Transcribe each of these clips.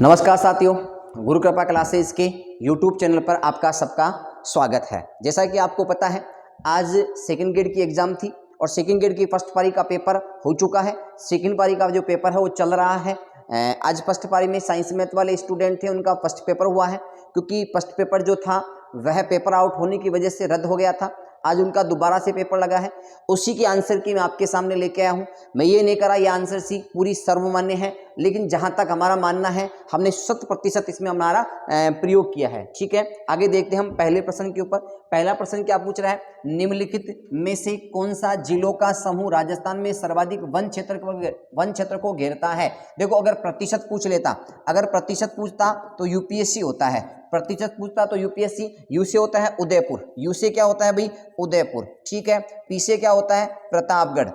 नमस्कार साथियों, गुरु कृपा क्लासेस के YouTube चैनल पर आपका सबका स्वागत है। जैसा कि आपको पता है, आज सेकंड ग्रेड की एग्जाम थी और सेकंड ग्रेड की फर्स्ट पारी का पेपर हो चुका है। सेकंड पारी का जो पेपर है वो चल रहा है। आज फर्स्ट पारी में साइंस मैथ वाले स्टूडेंट थे, उनका फर्स्ट पेपर हुआ है। क्योंकि फर्स्ट पेपर जो था वह पेपर आउट होने की वजह से रद्द हो गया था। आज उनका दोबारा से पेपर लगा है, उसी की आंसर की मैं आपके सामने लेके आया हूँ। मैं ये नहीं करा ये आंसर सी पूरी सर्वमान्य है, लेकिन जहां तक हमारा मानना है हमने 100% इसमें हमारा प्रयोग किया है। ठीक है, आगे देखते हैं हम पहले प्रश्न के ऊपर। पहला प्रश्न क्या पूछ रहा है, निम्नलिखित में से कौन सा जिलों का समूह राजस्थान में सर्वाधिक वन क्षेत्र को घेरता है। देखो, अगर प्रतिशत पूछ लेता, अगर प्रतिशत पूछता तो यूपीएससी होता है, प्रतिशत पूछता तो यूपीएससी। यू से होता है उदयपुर, यू से क्या होता है भाई, उदयपुर। ठीक है, पी से क्या होता है, प्रतापगढ़।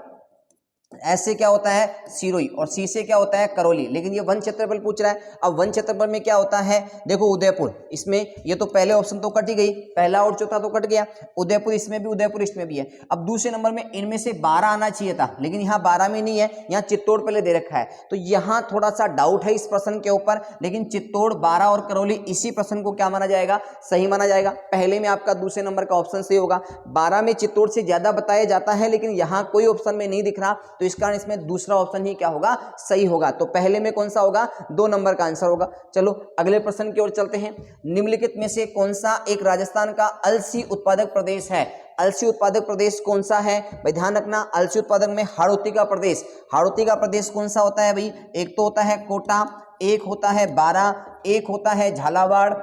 एस से क्या होता है, सिरोही। और सी से क्या होता है, करौली। लेकिन ये वन क्षेत्रफल पूछ रहा है। अब वन क्षेत्रफल में क्या होता है, देखो उदयपुर, इसमें ये तो पहले ऑप्शन तो कट ही गई, पहला और चौथा तो कट गया। उदयपुर इसमें भी, उदयपुर इसमें भी है। अब दूसरे नंबर में इनमें से 12 आना चाहिए था, लेकिन यहाँ 12 में नहीं है, यहाँ चित्तौड़ पहले दे रखा है। तो यहाँ थोड़ा सा डाउट है इस प्रश्न के ऊपर, लेकिन चित्तौड़, 12 और करौली, इसी प्रश्न को क्या माना जाएगा, सही माना जाएगा। पहले में आपका दूसरे नंबर का ऑप्शन सही होगा। 12 में चित्तौड़ से ज्यादा बताया जाता है, लेकिन यहाँ कोई ऑप्शन में नहीं दिख रहा, तो इस कारण इसमें दूसरा ऑप्शन ही क्या होगा, सही होगा। तो पहले में कौन सा होगा, 2 नंबर का आंसर होगा। चलो अगले प्रश्न की ओर चलते हैं। निम्नलिखित में से कौन सा एक राजस्थान का अलसी उत्पादक प्रदेश है। अलसी उत्पादक प्रदेश कौन सा है भाई, ध्यान रखना। अलसी उत्पादक में हाड़ौती का प्रदेश, हाड़ौती का प्रदेश कौन सा होता है भाई, एक तो होता है कोटा, एक होता है बारा, एक होता है झालावाड़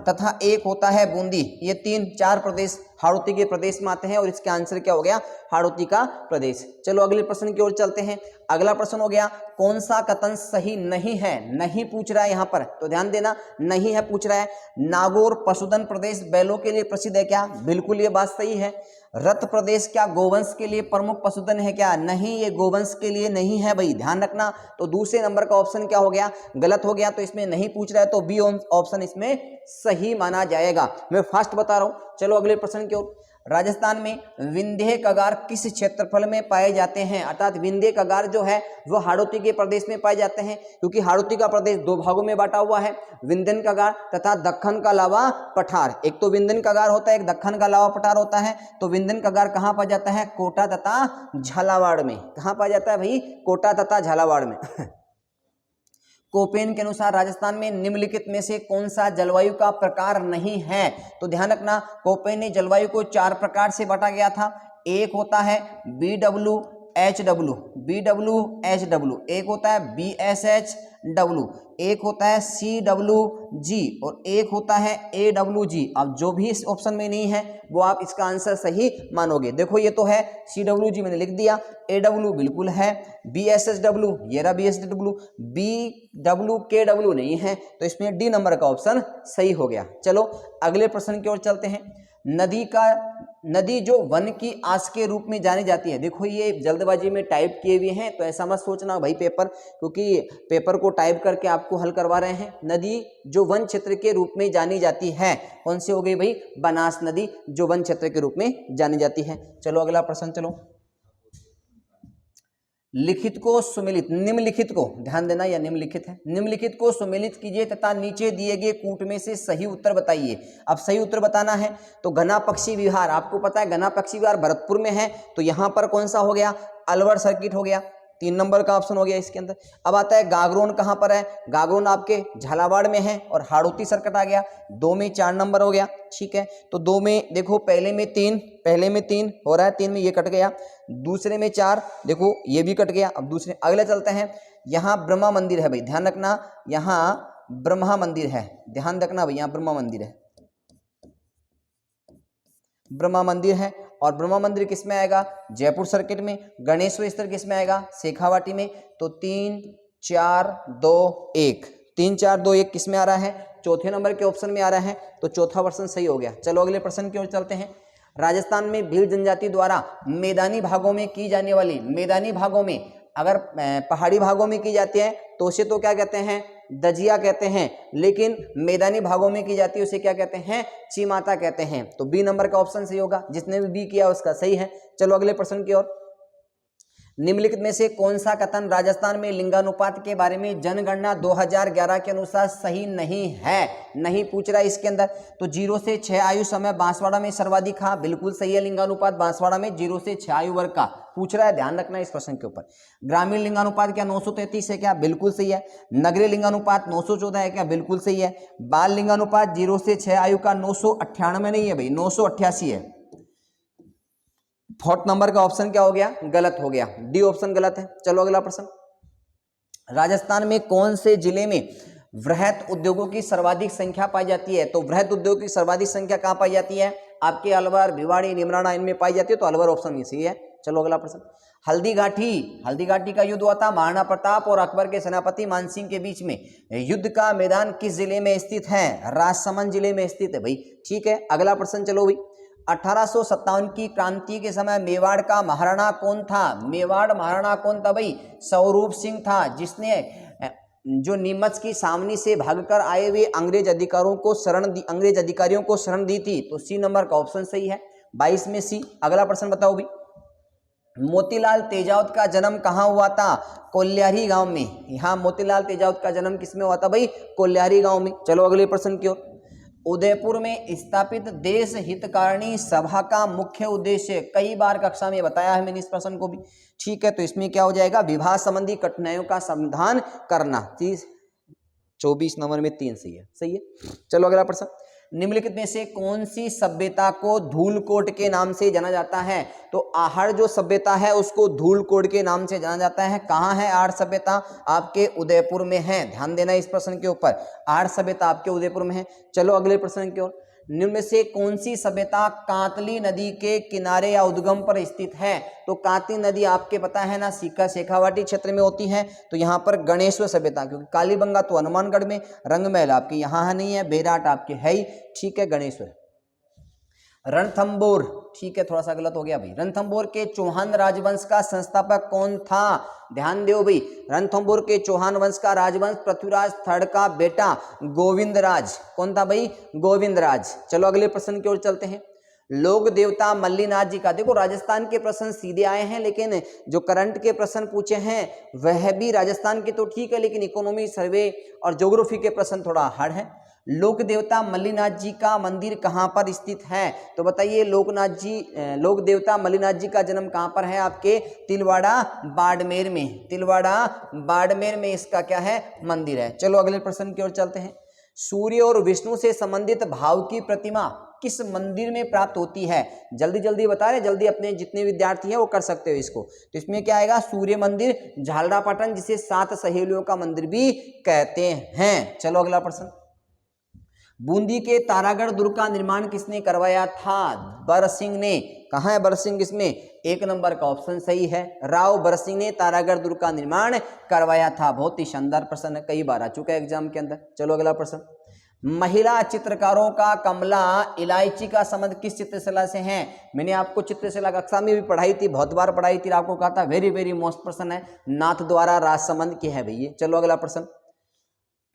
तथा एक होता है बूंदी। ये 3-4 प्रदेश हाड़ौती के प्रदेश में आते हैं और इसका आंसर क्या हो गया, हाड़ौती का प्रदेश। चलो अगले प्रश्न की ओर चलते हैं। अगला प्रश्न हो गया, कौन सा कथन सही नहीं है। नहीं पूछ रहा है यहाँ पर, तो ध्यान देना, नहीं है पूछ रहा है। नागौर पशुधन प्रदेश बैलों के लिए प्रसिद्ध है क्या, बिल्कुल ये बात सही है। रत प्रदेश क्या गोवंश के लिए प्रमुख पशुधन है क्या, नहीं, ये गोवंश के लिए नहीं है भाई, ध्यान रखना। तो दूसरे नंबर का ऑप्शन क्या हो गया, गलत हो गया। तो इसमें नहीं पूछ रहा है, तो बी ऑप्शन इसमें सही माना जाएगा। मैं फास्ट बता रहा हूं। चलो अगले प्रश्न की ओर। राजस्थान में विंध्य कगार किस क्षेत्रफल में पाए जाते हैं, अर्थात विंध्य कगार जो है वो हाड़ौती के प्रदेश में पाए जाते हैं, क्योंकि हाड़ौती का प्रदेश 2 भागों में बांटा हुआ है, विंध्यन कगार तथा दक्कन का लावा पठार। एक तो विंध्यन कगार होता है, एक दक्कन का लावा पठार होता है। तो विंध्यन कगार कहाँ पाया जाता है, कोटा तथा झालावाड़ में। कहाँ पाया जाता है भाई, कोटा तथा झालावाड़ में। कोपेन के अनुसार राजस्थान में निम्नलिखित में से कौन सा जलवायु का प्रकार नहीं है। तो ध्यान रखना, कोपेन ने जलवायु को 4 प्रकार से बांटा गया था। एक होता है BWHW, एक होता है BSHW, एक होता है CWG और एक होता है AWG। अब जो भी इस ऑप्शन में नहीं है वो आप इसका आंसर सही मानोगे। देखो ये तो है, CWG मैंने लिख दिया, AW बिल्कुल है, BSHW ये रहा BSHW, BWKW नहीं है, तो इसमें डी नंबर का ऑप्शन सही हो गया। चलो अगले प्रश्न की ओर चलते हैं। नदी जो वन की आस के रूप में जानी जाती है। देखो ये जल्दबाजी में टाइप किए हुए हैं, तो ऐसा मत सोचना भाई पेपर, क्योंकि पेपर को टाइप करके आपको हल करवा रहे हैं। नदी जो वन क्षेत्र के रूप में जानी जाती है, कौन सी हो गई भाई, बनास नदी जो वन क्षेत्र के रूप में जानी जाती है। चलो अगला प्रश्न, चलो। लिखित को सुमेलित, निम्नलिखित को ध्यान देना, या निम्नलिखित है, निम्नलिखित को सुमेलित कीजिए तथा नीचे दिए गए कूट में से सही उत्तर बताइए। अब सही उत्तर बताना है तो घना पक्षी विहार, आपको पता है घना पक्षी विहार भरतपुर में है, तो यहां पर कौन सा हो गया, अलवर सर्किट हो गया, 3 नंबर का ऑप्शन हो गया इसके अंदर। अब आता है गागरोन, कहां पर है, गागरोन आपके झालावाड़ में है, और हाड़ौती सर्किट आ गया। 2 में 4 नंबर हो गया। ठीक है, तो 2 में देखो, पहले में 3 हो रहा है, 3 में ये कट गया, दूसरे में 4, देखो ये भी कट गया। अब दूसरे अगले चलते हैं। यहाँ ब्रह्मा मंदिर है भाई, ध्यान रखना, यहाँ ब्रह्मा मंदिर है, ध्यान रखना भाई, यहाँ ब्रह्मा मंदिर है, ब्रह्मा मंदिर है। और ब्रह्मा मंदिर किस में आएगा, जयपुर सर्किट में। गणेश्वर स्तर किस में आएगा, शेखावाटी में। तो 3 4 2 1, 3 4 2 1 किस में आ रहा है, चौथे नंबर के ऑप्शन में आ रहा है, तो चौथा वर्षन सही हो गया। चलो अगले प्रश्न की ओर चलते हैं। राजस्थान में भील जनजाति द्वारा मैदानी भागों में की जाने वाली, मैदानी भागों में, अगर पहाड़ी भागों में की जाती है तो उसे तो क्या कहते हैं, दजिया कहते हैं, लेकिन मैदानी भागों में की जाती है उसे क्या कहते हैं, चीमाता कहते हैं। तो बी नंबर का ऑप्शन सही होगा, जिसने भी बी किया उसका सही है। चलो अगले प्रश्न की ओर। निम्नलिखित में से कौन सा कथन राजस्थान में लिंगानुपात के बारे में जनगणना 2011 के अनुसार सही नहीं है? नहीं पूछ रहा है इसके अंदर। तो 0 से 6 आयु समय बांसवाड़ा में सर्वाधिक, हाँ बिल्कुल सही है। लिंगानुपात बांसवाड़ा में 0 से 6 आयु वर्ग का पूछ रहा है, ध्यान रखना इस प्रश्न के ऊपर। ग्रामीण लिंगानुपात क्या 933 है क्या? बिल्कुल सही है। नगरीय लिंगानुपात 914 है क्या? बिल्कुल सही है। बाल लिंगानुपात 0 से 6 आयु का 998 नहीं है भाई, 988 है। फोर्थ नंबर का ऑप्शन क्या हो गया? गलत हो गया, डी ऑप्शन गलत है। चलो अगला प्रश्न, राजस्थान में कौन से जिले में वृहत उद्योगों की सर्वाधिक संख्या पाई जाती है? तो वृहत उद्योग की सर्वाधिक संख्या कहां पाई जाती है? आपके अलवर, भिवाड़ी, निमराना इनमें पाई जाती है, तो अलवर ऑप्शन में सही है। चलो अगला प्रश्न, हल्दी घाटी का युद्ध हुआ था महाराणा प्रताप और अकबर के सेनापति मानसिंह के बीच में। युद्ध का मैदान किस जिले में स्थित है? राजसमंद जिले में स्थित है भाई। ठीक है, अगला प्रश्न चलो भाई, 1857 की क्रांति के समय मेवाड़ का महाराणा कौन था? मेवाड़ महाराणा कौन था भाई? स्वरूप सिंह था, जिसने जो नीमच की सामनी से भागकर आए हुए अंग्रेज अधिकारियों को शरण दी थी। तो सी नंबर का ऑप्शन सही है, 22 में सी। अगला प्रश्न बताओ भाई, मोतीलाल तेजावत का जन्म कहाँ हुआ था? कोल्हारी गांव में। यहाँ मोतीलाल तेजावत का जन्म किसमें हुआ था भाई? कोल्हारी गांव में। चलो अगले प्रश्न की ओर, उदयपुर में स्थापित देश हितकारिणी सभा का मुख्य उद्देश्य, कई बार कक्षा में बताया है मैंने इस प्रश्न को भी। ठीक है, तो इसमें क्या हो जाएगा? विवाह संबंधी कठिनाइयों का समाधान करना। 24 नंबर में 3 सही है, सही है। चलो अगला प्रश्न, निम्नलिखित में से कौन सी सभ्यता को धूलकोट के नाम से जाना जाता है? तो आहड़ जो सभ्यता है उसको धूलकोट के नाम से जाना जाता है। कहाँ है आहड़ सभ्यता? आपके उदयपुर में है, ध्यान देना इस प्रश्न के ऊपर। आहड़ सभ्यता आपके उदयपुर में है। चलो अगले प्रश्न की ओर, निम्न में से कौन सी सभ्यता कांतली नदी के किनारे या उद्गम पर स्थित है? तो कांतली नदी आपके पता है ना, सीकर शेखावाटी क्षेत्र में होती है। तो यहाँ पर गणेश्वर सभ्यता, क्योंकि कालीबंगा तो हनुमानगढ़ में, रंगमहल आपके यहाँ नहीं है, बेराट आपके है ही। ठीक है, गणेश्वर। रणथंबोर, ठीक है थोड़ा सा गलत हो गया भाई। रणथंबोर के चौहान राजवंश का संस्थापक कौन था? ध्यान दो भाई, रणथंबोर के चौहान वंश का राजवंश पृथ्वीराज थर्ड का बेटा गोविंदराज। कौन था भाई? गोविंदराज। चलो अगले प्रश्न की ओर चलते हैं, लोक देवता मल्लीनाथ जी का, देखो राजस्थान के प्रश्न सीधे आए हैं, लेकिन जो करंट के प्रश्न पूछे हैं वह भी राजस्थान के तो ठीक है, लेकिन इकोनॉमी, सर्वे और ज्योग्राफी के प्रश्न थोड़ा हार्ड है। लोक देवता मल्लीनाथ जी का मंदिर कहाँ पर स्थित है? तो बताइए, लोक देवता मल्लीनाथ जी का जन्म कहाँ पर है? आपके तिलवाड़ा बाड़मेर में। तिलवाड़ा बाड़मेर में इसका क्या है? मंदिर है। चलो अगले प्रश्न की ओर चलते हैं, सूर्य और विष्णु से संबंधित भाव की प्रतिमा किस मंदिर में प्राप्त होती है? जल्दी जल्दी बता रहे, जल्दी अपने जितने विद्यार्थी हैं वो कर सकते हो इसको। तो इसमें क्या आएगा? सूर्य मंदिर, झालरापाटन, जिसे 7 सहेलियों का मंदिर भी कहते हैं। चलो अगला प्रश्न, बूंदी के तारागढ़ दुर्ग का निर्माण किसने करवाया था? बरसिंह ने। कहाँ है बरसिंह इसमें? 1 नंबर का ऑप्शन सही है, राव बरसिंह ने तारागढ़ दुर्ग का निर्माण करवाया था। बहुत ही शानदार प्रश्न है, कई बार आ चुका है एग्जाम के अंदर। चलो अगला प्रश्न, महिला चित्रकारों का कमला इलायची का संबंध किस चित्रशैली से है? मैंने आपको चित्रशैली कक्षा में भी पढ़ाई थी, बहुत बार पढ़ाई थी, आपको कहा था वेरी वेरी मोस्ट प्रश्न है, नाथ द्वारा राजसमंद की है भैया। चलो अगला प्रश्न,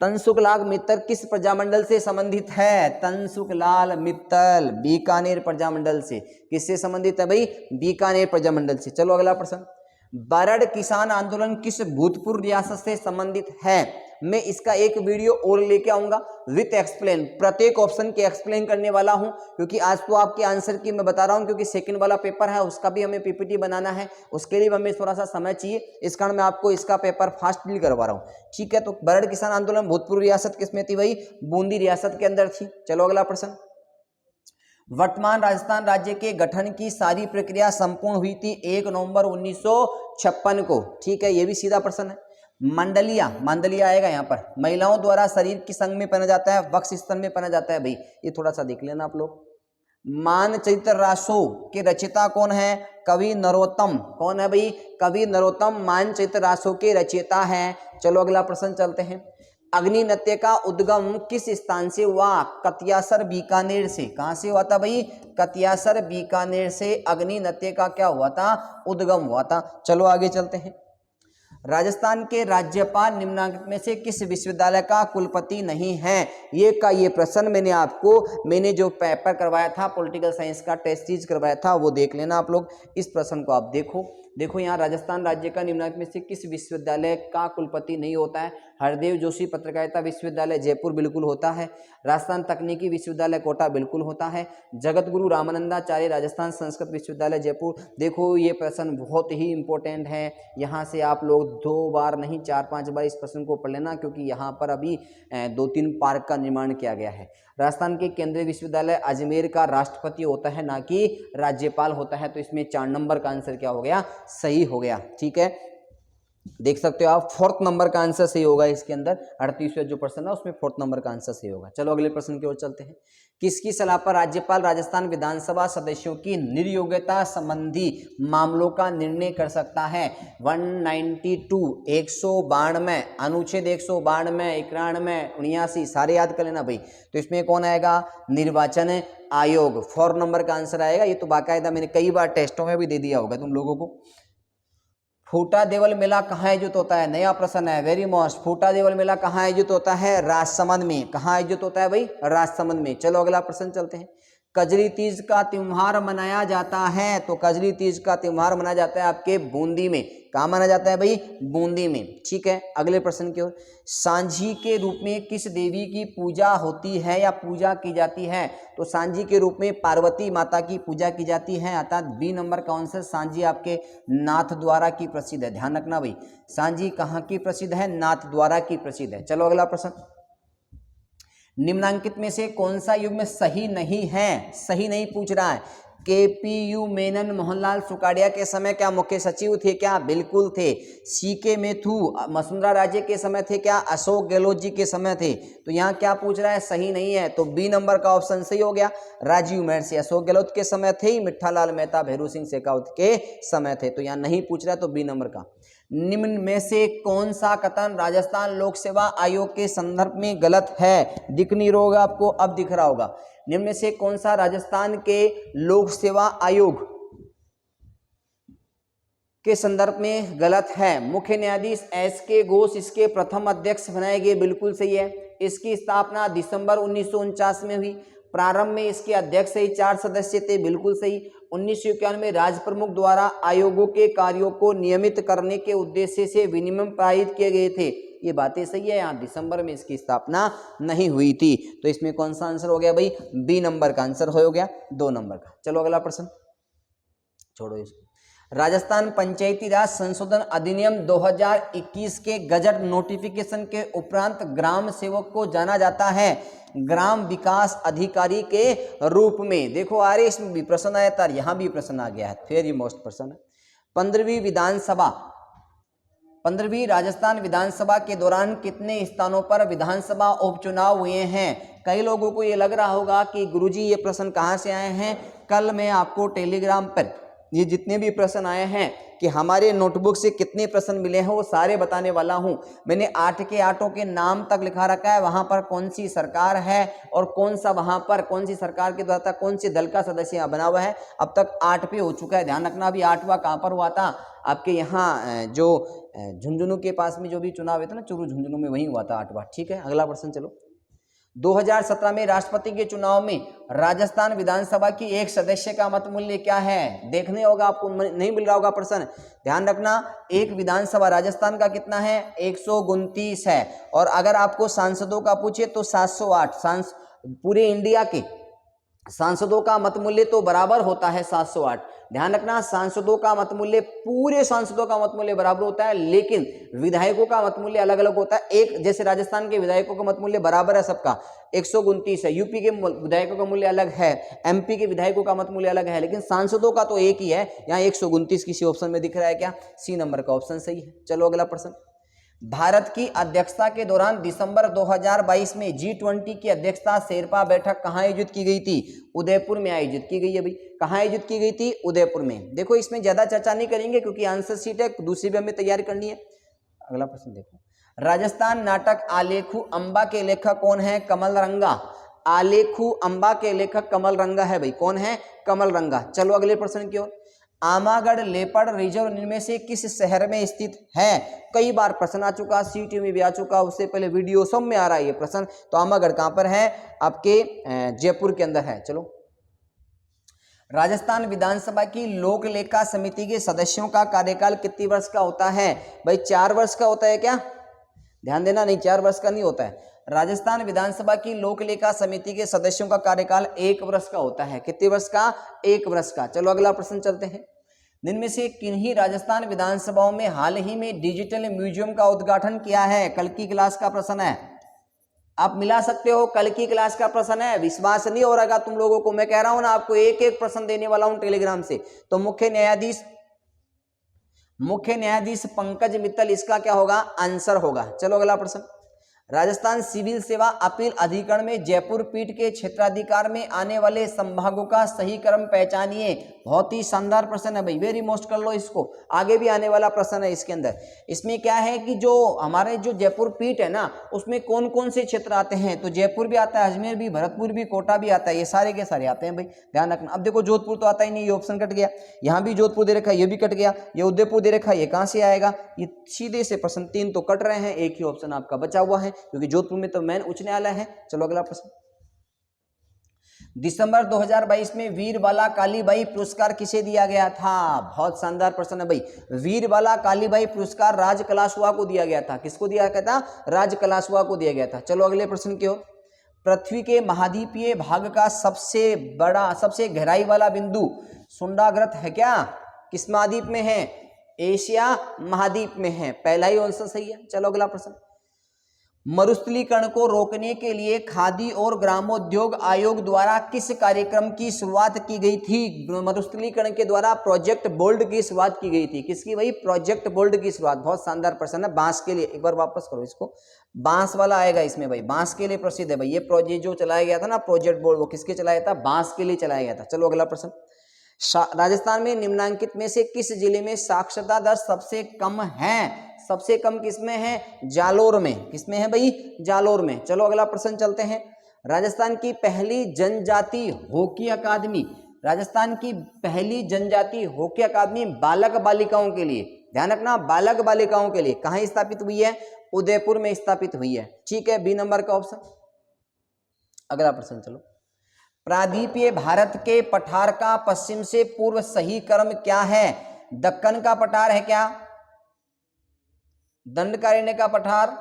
तनसुखलाल मित्तल किस प्रजामंडल से संबंधित है? तनसुखलाल मित्तल बीकानेर प्रजामंडल से। किससे संबंधित है भाई? बीकानेर प्रजामंडल से। चलो अगला प्रश्न, बरड़ किसान आंदोलन किस भूतपूर्व रियासत से संबंधित है? मैं इसका एक वीडियो और लेके आऊंगा विथ एक्सप्लेन, प्रत्येक ऑप्शन के एक्सप्लेन करने वाला हूं, क्योंकि आज तो आपके आंसर की मैं बता रहा हूं, क्योंकि सेकंड वाला पेपर है उसका भी हमें पीपीटी बनाना है, उसके लिए हमें थोड़ा सा समय चाहिए, इस कारण मैं आपको इसका पेपर फास्ट डील करवा रहा हूं। ठीक है, तो बरड़ किसान आंदोलन भूतपूर्व रियासत किसमें थी भाई? बूंदी रियासत के अंदर थी। चलो अगला प्रश्न, वर्तमान राजस्थान राज्य के गठन की सारी प्रक्रिया संपूर्ण हुई थी 1 नवंबर 1956 को। ठीक है, ये भी सीधा प्रश्न है। मंडलिया आएगा यहाँ पर, महिलाओं द्वारा शरीर की संग में पहना जाता है, वक्ष स्थल में पहना जाता है भाई, ये थोड़ा सा देख लेना आप लोग। मानचित्र रासो के रचयिता कौन है? कवि नरोत्तम। कौन है भाई? कवि नरोत्तम मानचित्र रासो के रचयिता है। चलो अगला प्रश्न चलते हैं, अग्नि नृत्य का उद्गम किस स्थान से हुआ? कतियासर बीकानेर से। कहां से हुआ था भाई? कतियासर बीकानेर से अग्नि नृत्य का क्या हुआ था? उद्गम हुआ था। चलो आगे चलते हैं, राजस्थान के राज्यपाल निम्नलिखित में से किस विश्वविद्यालय का कुलपति नहीं है? ये प्रश्न मैंने जो पेपर करवाया था पॉलिटिकल साइंस का टेस्ट सीरीज करवाया था, वो देख लेना आप लोग। इस प्रश्न को आप देखो, देखो यहाँ राजस्थान राज्य का निम्नलिखित में से किस विश्वविद्यालय का कुलपति नहीं होता है? हरदेव जोशी पत्रकारिता विश्वविद्यालय जयपुर बिल्कुल होता है। राजस्थान तकनीकी विश्वविद्यालय कोटा बिल्कुल होता है। जगत गुरु रामानंदाचार्य राजस्थान संस्कृत विश्वविद्यालय जयपुर। देखो ये प्रश्न बहुत ही इंपॉर्टेंट है, यहाँ से आप लोग 2 बार नहीं 4-5 बार इस प्रश्न को पढ़ लेना, क्योंकि यहाँ पर अभी 2-3 पार्क का निर्माण किया गया है। राजस्थान के केंद्रीय विश्वविद्यालय अजमेर का राष्ट्रपति होता है, ना कि राज्यपाल होता है। तो इसमें 4 नंबर का आंसर क्या हो गया? सही हो गया। ठीक है, देख सकते हो आप 4th नंबर का आंसर सही होगा इसके अंदर। 38वां जो प्रश्न है उसमें 4th नंबर का आंसर सही होगा। चलो अगले प्रश्न की ओर चलते हैं। किसकी सलाह पर राज्यपाल राजस्थान विधानसभा सदस्यों की निर्योग्यता संबंधी मामलों का निर्णय कर सकता है? 192, 192, अनुच्छेद 192, 91, 79, सारे याद कर लेना भाई। तो इसमें कौन आएगा? निर्वाचन आयोग। 4 नंबर का आंसर आएगा। ये तो बाकायदा मैंने कई बार टेस्टों में भी दे दिया होगा तुम लोगों को। फूटा देवल मेला कहाँ आयोजित होता है? नया प्रश्न है, वेरी मस्ट। फूटा देवल मेला कहाँ आयोजित होता है? राजसमंद में। कहाँ आयोजित होता है भाई? राजसमंद में। चलो अगला प्रश्न चलते हैं। कजरी तीज का त्योहार मनाया जाता है, तो कजरी तीज का त्योहार मनाया जाता है आपके बूंदी में। कहाँ मनाया जाता है भाई? बूंदी में। ठीक है, अगले प्रश्न की ओर। सांझी के रूप में किस देवी की पूजा होती है या पूजा की जाती है? तो सांझी के रूप में पार्वती माता की पूजा की जाती है, अर्थात बी नंबर का आंसर। सांझी आपके नाथ द्वारा की प्रसिद्ध है, ध्यान रखना भाई। सांझी कहाँ की प्रसिद्ध है? नाथ द्वारा की प्रसिद्ध है। चलो अगला प्रश्न। निम्नांकित में से कौन सा युग्म सही नहीं है? सही नहीं पूछ रहा है। केपीयू मेनन मोहनलाल सुकाड़िया के समय क्या मुख्य सचिव थे? क्या बिल्कुल थे। सीके मेथु वसुंधरा राजे के समय थे? क्या अशोक गहलोत जी के समय थे? तो यहाँ क्या पूछ रहा है? सही नहीं है। तो बी नंबर का ऑप्शन सही हो गया। राजीव महर्षि अशोक गहलोत के समय थे, मिट्ठालाल मेहता भैरू सिंह शेखावत के समय थे। तो यहाँ नहीं पूछ रहा है, तो बी नंबर का। निम्न में से कौन सा कथन राजस्थान लोक सेवा आयोग के संदर्भ में गलत है? दिख नहीं रहा होगा आपको, अब दिख रहा होगा। निम्न में से कौन सा राजस्थान के लोक सेवा आयोग के संदर्भ में गलत है? मुख्य न्यायाधीश एस.के. घोष इसके प्रथम अध्यक्ष बनाए गए, बिल्कुल सही है। इसकी स्थापना दिसंबर 1949 में हुई। प्रारंभ में इसके अध्यक्ष ही 4 सदस्य थे, बिल्कुल सही। 1991 में राज्य प्रमुख द्वारा आयोगों के कार्यों को नियमित करने के उद्देश्य से विनियम पारित किए गए थे। ये बातें सही है। यहाँ दिसंबर में इसकी स्थापना नहीं हुई थी। तो इसमें कौन सा आंसर हो गया भाई? बी नंबर का आंसर हो गया, 2 नंबर का। चलो अगला प्रश्न, छोड़ो इसको। राजस्थान पंचायती राज संशोधन अधिनियम 2021 के गजट नोटिफिकेशन के उपरांत ग्राम सेवक को जाना जाता है ग्राम विकास अधिकारी के रूप में। देखो आरे इसमें भी प्रश्न आया था, यहाँ भी प्रश्न आ गया है, वेरी मोस्ट प्रश्न है। 15वीं राजस्थान विधानसभा के दौरान कितने स्थानों पर विधानसभा उपचुनाव हुए हैं? कई लोगों को ये लग रहा होगा कि गुरुजी ये प्रश्न कहाँ से आए हैं। कल मैं आपको टेलीग्राम पर ये जितने भी प्रश्न आए हैं कि हमारे नोटबुक से कितने प्रश्न मिले हैं वो सारे बताने वाला हूं। मैंने 8 के 8 के नाम तक लिखा रखा है, वहां पर कौन सी सरकार है और कौन सा वहां पर कौन सी सरकार के द्वारा कौन से दल का सदस्य बना हुआ है। अब तक 8 पे हो चुका है, ध्यान रखना। अभी 8वां कहाँ पर हुआ था? आपके यहाँ जो झुंझुनू के पास में जो भी चुनाव हुए थे ना, चूरू झुंझुनू में, वहीं हुआ था 8वां। ठीक है, अगला प्रश्न चलो। 2017 में राष्ट्रपति के चुनाव में राजस्थान विधानसभा की एक सदस्य का मत मूल्य क्या है? देखने होगा आपको, नहीं मिल रहा होगा प्रश्न, ध्यान रखना। एक विधानसभा राजस्थान का कितना है? 129 है। और अगर आपको सांसदों का पूछे तो 708। पूरे इंडिया के सांसदों का मत मूल्य तो बराबर होता है 708। ध्यान रखना, सांसदों का मत मूल्य, पूरे सांसदों का मत मूल्य बराबर होता है, लेकिन विधायकों का मत मूल्य अलग अलग होता है। एक जैसे राजस्थान के विधायकों का मत मूल्य बराबर है सबका, 129 है। यूपी के विधायकों का मूल्य अलग है, एमपी के विधायकों का मत मूल्य अलग है, लेकिन सांसदों का तो एक ही है। यहाँ 129 किसी ऑप्शन में दिख रहा है क्या? सी नंबर का ऑप्शन सही है। चलो अगला प्रश्न। भारत की अध्यक्षता के दौरान दिसंबर 2022 में G20 की अध्यक्षता शेरपा बैठक कहाँ आयोजित की गई थी? उदयपुर में आयोजित की गई है भाई। कहाँ आयोजित की गई थी? उदयपुर में। देखो इसमें ज्यादा चर्चा नहीं करेंगे क्योंकि आंसर शीट है, दूसरी भी हमें तैयार करनी है। अगला प्रश्न देखो। राजस्थान नाटक आलेखू अंबा के लेखक कौन है? कमल रंगा। आलेखू अंबा के लेखक कमल रंगा है भाई। कौन है? कमल रंगा। चलो अगले प्रश्न की ओर। आमागढ़ लेपर्ड रिजर्व इनमें से किस शहर में स्थित है? कई बार प्रश्न आ चुका, सीटी में भी आ चुका, उससे पहले वीडियो सब में आ रहा है ये प्रश्न। तो आमागढ़ कहां पर है? आपके जयपुर के अंदर है। चलो राजस्थान विधानसभा की लोक लेखा समिति के सदस्यों का कार्यकाल कितने वर्ष का होता है? भाई 4 वर्ष का होता है क्या? ध्यान देना, नहीं 4 वर्ष का नहीं होता है। राजस्थान विधानसभा की लोक लेखा समिति के सदस्यों का कार्यकाल 1 वर्ष का होता है। कितने वर्ष का? 1 वर्ष का। चलो अगला प्रश्न चलते हैं। इनमें से किन्हीं राजस्थान विधानसभाओं में हाल ही में डिजिटल म्यूजियम का उद्घाटन किया है? कल की क्लास का प्रश्न है, आप मिला सकते हो, कल की क्लास का प्रश्न है। विश्वास नहीं हो रहा तुम लोगों को, मैं कह रहा हूं ना आपको एक एक प्रश्न देने वाला हूं टेलीग्राम से। तो मुख्य न्यायाधीश पंकज मित्तल इसका क्या होगा? आंसर होगा। चलो अगला प्रश्न। राजस्थान सिविल सेवा अपील अधिकरण में जयपुर पीठ के क्षेत्राधिकार में आने वाले संभागों का सही क्रम पहचानिए। बहुत ही शानदार प्रश्न है भाई, वेरी मोस्ट कर लो इसको, आगे भी आने वाला प्रश्न है इसके अंदर। इसमें क्या है कि जो हमारे जो जयपुर पीठ है ना, उसमें कौन कौन से क्षेत्र आते हैं? तो जयपुर भी आता है, अजमेर भी, भरतपुर भी, कोटा भी आता है, ये सारे के सारे आते हैं भाई, ध्यान रखना। अब देखो जोधपुर तो आता ही नहीं, ये ऑप्शन कट गया। यहाँ भी जोधपुर दे रखा है, ये भी कट गया। ये उदयपुर दे रखा है, ये कहाँ से आएगा? ये सीधे से प्रश्न 3 तो कट रहे हैं, एक ही ऑप्शन आपका बचा हुआ है, क्योंकि जोधपुर में तो मेन उच्च न्यायालय है। चलो अगला प्रश्न। दिसंबर 2022 में वीरबाला कालीबाई पुरस्कार किसे दिया गया था? बहुत शानदार प्रश्न है भाई। वीरबाला कालीबाई पुरस्कार राज कलाशुआ को दिया गया था। किसको दिया गया था? राज कलाशुआ को दिया गया था। चलो अगले प्रश्न की ओर। पृथ्वी के महाद्वीपीय भाग का सबसे बड़ा, सबसे गहराई वाला बिंदु सुंडाग्रत है क्या? किस महाद्वीप में है? एशिया महाद्वीप में है। पहला ही आंसर सही है। चलो अगला प्रश्न। मरुस्थलीकरण को रोकने के लिए खादी और ग्रामोद्योग आयोग द्वारा किस कार्यक्रम की शुरुआत की गई थी? मरुस्थलीकरण के द्वारा प्रोजेक्ट बोल्ड की शुरुआत की गई थी। किसकी भाई? प्रोजेक्ट बोल्ड की शुरुआत। बहुत शानदार प्रश्न है। बांस के लिए, एक बार वापस करो इसको, बांस वाला आएगा इसमें भाई, बांस के लिए प्रसिद्ध है भाई ये प्रोजेक्ट जो चलाया गया था ना, प्रोजेक्ट बोल्ड, वो किसके चलाया था? बांस के लिए चलाया गया था। चलो अगला प्रश्न। राजस्थान में निम्नांकित में से किस जिले में साक्षरता दर सबसे कम है? सबसे कम किसमें है? जालोर में। किसमें है भाई? जालोर में। चलो अगला प्रश्न चलते हैं। राजस्थान की पहली जनजाति हॉकी अकादमी, राजस्थान की पहली जनजाति हॉकी अकादमी बालक बालिकाओं के लिए, ध्यान रखना, बालक बालिकाओं के लिए कहाँ स्थापित हुई है? उदयपुर में स्थापित हुई है। ठीक है, बी नंबर का ऑप्शन। अगला प्रश्न चलो। प्रायद्वीपीय भारत के पठार का पश्चिम से पूर्व सही क्रम क्या है? दक्कन का पठार है क्या? दंडकारण्य का पठार,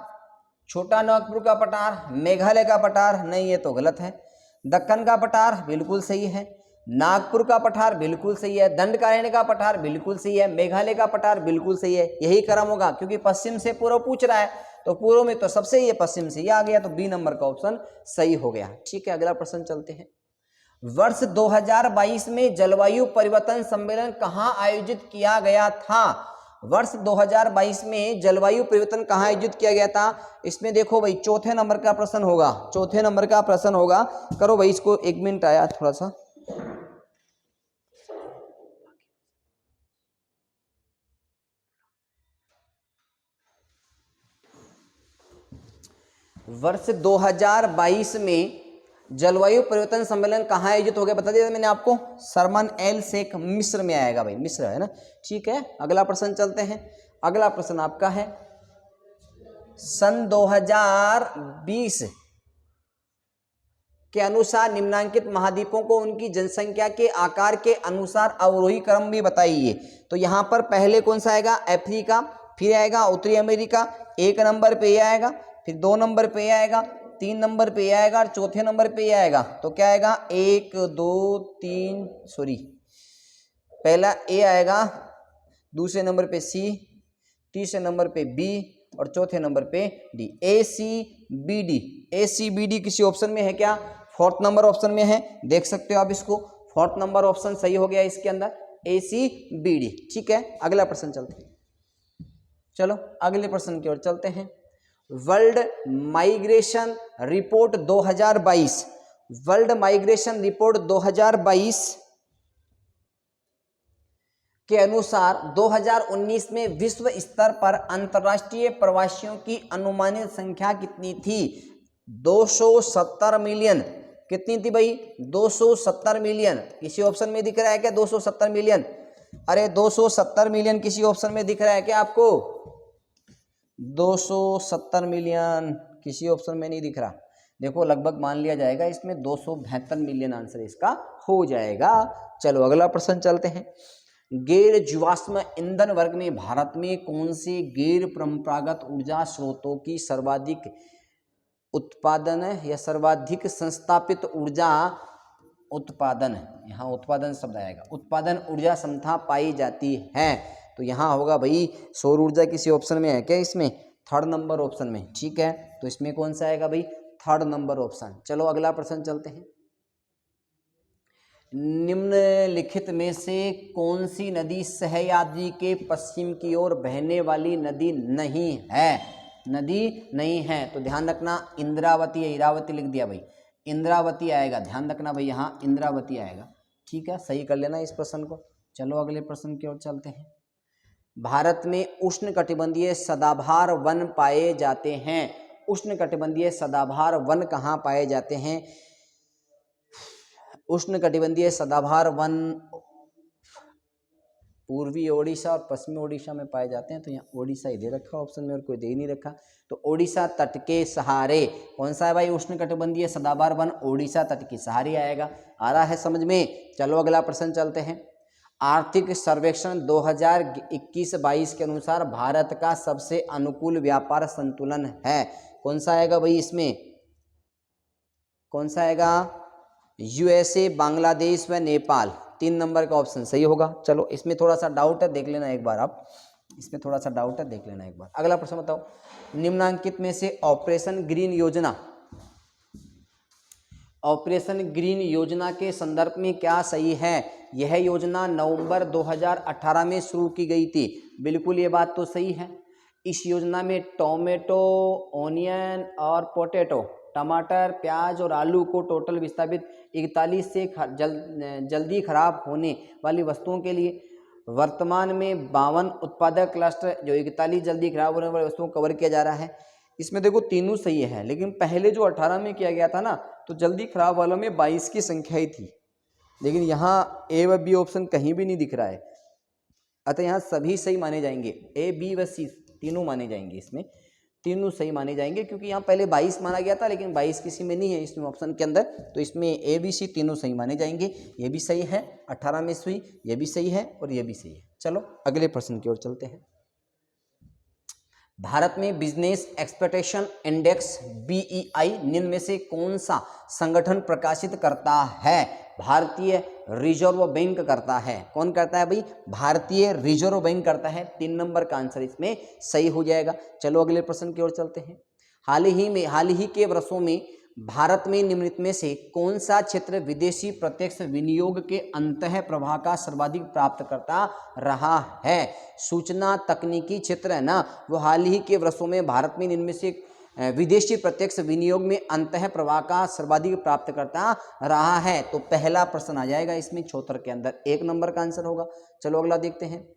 छोटा नागपुर का पठार, मेघालय का पठार? नहीं, ये तो गलत है। दक्कन का पठार बिल्कुल सही है, नागपुर का पठार बिल्कुल सही है, दंडकारण्य का पठार बिल्कुल सही है, मेघालय का पठार बिल्कुल सही है। यही क्रम होगा, क्योंकि पश्चिम से पूर्व पूछ रहा है, तो पूर्व में तो सबसे ये पश्चिम से ये आ गया, तो बी नंबर का ऑप्शन सही हो गया। ठीक है, अगला प्रश्न चलते हैं। वर्ष 2022 में जलवायु परिवर्तन सम्मेलन कहाँ आयोजित किया गया था? वर्ष 2022 में जलवायु परिवर्तन कहाँ आयोजित किया गया था? इसमें देखो भाई, चौथे नंबर का प्रश्न होगा, चौथे नंबर का प्रश्न होगा। करो भाई इसको, 1 मिनट आया थोड़ा सा। वर्ष 2022 में जलवायु परिवर्तन सम्मेलन कहाँ आयोजित हो गया? बता दिया मैंने आपको, शर्मन एल शेख, मिस्र में आएगा भाई, मिस्र है ना। ठीक है, अगला प्रश्न चलते हैं। अगला प्रश्न आपका है, सन 2020 के अनुसार निम्नांकित महाद्वीपों को उनकी जनसंख्या के आकार के अनुसार अवरोही क्रम भी बताइए। तो यहां पर पहले कौन सा आएगा? अफ्रीका, फिर आएगा उत्तरी अमेरिका, 1 नंबर पे ये आएगा, फिर 2 नंबर पे ये आएगा, 3 नंबर पे ये आएगा, और चौथे नंबर पे ये आएगा। तो क्या आएगा? 1 2 3 सॉरी, पहला ए आएगा, दूसरे नंबर पे सी, तीसरे नंबर पे बी, और चौथे नंबर पे डी। ए सी बी डी, ए सी बी डी किसी ऑप्शन में है क्या? 4th नंबर ऑप्शन में है, देख सकते हो आप इसको, 4th नंबर ऑप्शन सही हो गया इसके अंदर, ए सी बी डी। ठीक है, अगला प्रश्न चलते हैं। चलो अगले प्रश्न की ओर चलते हैं। World migration report 2022, world migration report 2022 के अनुसार 2019 में विश्व स्तर पर अंतर्राष्ट्रीय प्रवासियों की अनुमानित संख्या कितनी थी? 270 मिलियन। कितनी थी भाई? 270 मिलियन। किसी ऑप्शन में दिख रहा है क्या 270 मिलियन? अरे 270 मिलियन किसी ऑप्शन में दिख रहा है क्या आपको? 270 मिलियन किसी ऑप्शन में नहीं दिख रहा। देखो लगभग मान लिया जाएगा इसमें 272 मिलियन आंसर इसका हो जाएगा। चलो अगला प्रश्न चलते हैं। गैर जीवाश्म ईंधन वर्ग में भारत में कौन से गैर परंपरागत ऊर्जा स्रोतों की सर्वाधिक उत्पादन या सर्वाधिक संस्थापित ऊर्जा उत्पादन, यहाँ उत्पादन शब्द आएगा, उत्पादन ऊर्जा क्षमता पाई जाती है? तो यहाँ होगा भाई सौर ऊर्जा। किसी ऑप्शन में है क्या इसमें? थर्ड नंबर ऑप्शन में। ठीक है, तो इसमें कौन सा आएगा भाई? Third number option. चलो अगला प्रश्न चलते हैं। निम्नलिखित में से कौन सी नदी सह्याद्री के पश्चिम की ओर बहने वाली नदी नहीं है? नदी नहीं है तो ध्यान रखना इंद्रावती या इरावती लिख दिया भाई, इंद्रावती आएगा, ध्यान रखना भाई यहाँ इंद्रावती आएगा। ठीक है, सही कर लेना इस प्रश्न को। चलो अगले प्रश्न की ओर चलते हैं। भारत में उष्णकटिबंधीय सदाबहार वन पाए जाते हैं। उष्णकटिबंधीय सदाबहार वन कहाँ पाए जाते हैं? उष्णकटिबंधीय सदाबहार वन पूर्वी ओडिशा और पश्चिमी ओडिशा में पाए जाते हैं। तो यहाँ ओडिशा ही दे रखा ऑप्शन में और कोई दे ही नहीं रखा, तो ओडिशा तट के सहारे कौन सा है भाई? उष्णकटिबंधीय सदाबहार वन ओडिशा तट के सहारे आएगा। आ रहा है समझ में? चलो अगला प्रश्न चलते हैं। आर्थिक सर्वेक्षण 2021-22 के अनुसार भारत का सबसे अनुकूल व्यापार संतुलन है, कौन सा आएगा भाई? इसमें कौन सा आएगा? यूएसए, बांग्लादेश व नेपाल। 3 नंबर का ऑप्शन सही होगा। चलो इसमें थोड़ा सा डाउट है, देख लेना एक बार आप, इसमें थोड़ा सा डाउट है, देख लेना एक बार। अगला प्रश्न बताओ। निम्नांकित में से ऑपरेशन ग्रीन योजना, ऑपरेशन ग्रीन योजना के संदर्भ में क्या सही है? यह योजना नवंबर 2018 में शुरू की गई थी। बिल्कुल ये बात तो सही है। इस योजना में टोमेटो, ओनियन और पोटैटो, टमाटर, प्याज और आलू को टोटल विस्थापित 41 से जल्दी खराब होने वाली वस्तुओं के लिए वर्तमान में 52 उत्पादक क्लस्टर जो 41 जल्दी खराब होने वाली वस्तुओं को कवर किया जा रहा है। इसमें देखो तीनों सही है, लेकिन पहले जो 18 में किया गया था ना, तो जल्दी खराब वालों में 22 की संख्या ही थी, लेकिन यहाँ ए व बी ऑप्शन कहीं भी नहीं दिख रहा है। अतः यहाँ सभी सही माने जाएंगे, ए बी व सी तीनों माने जाएंगे, इसमें तीनों सही माने जाएंगे, क्योंकि यहाँ पहले 22 माना गया था, लेकिन 22 किसी में नहीं है इसमें ऑप्शन के अंदर, तो इसमें ए बी सी तीनों सही माने जाएंगे। ये भी सही है, 18 में सुई, ये भी सही है और ये भी सही है। चलो अगले प्रश्न की ओर चलते हैं। भारत में बिजनेस एक्सपेक्टेशन इंडेक्स BEI निम्न में से कौन सा संगठन प्रकाशित करता है? भारतीय रिजर्व बैंक करता है। कौन करता है भाई? भारतीय रिजर्व बैंक करता है। 3 नंबर का आंसर इसमें सही हो जाएगा। चलो अगले प्रश्न की ओर चलते हैं। हाल ही के वर्षों में भारत में निम्नलिखित में से कौन सा क्षेत्र विदेशी प्रत्यक्ष विनियोग के अंतः प्रवाह का सर्वाधिक प्राप्त करता रहा है? सूचना तकनीकी क्षेत्र है ना, वो हाल ही के वर्षों में भारत में इनमें से विदेशी प्रत्यक्ष विनियोग में अंतः प्रवाह का सर्वाधिक प्राप्त करता रहा है। तो पहला प्रश्न आ जाएगा इसमें 74 के अंदर, 1 नंबर का आंसर होगा। चलो अगला देखते हैं।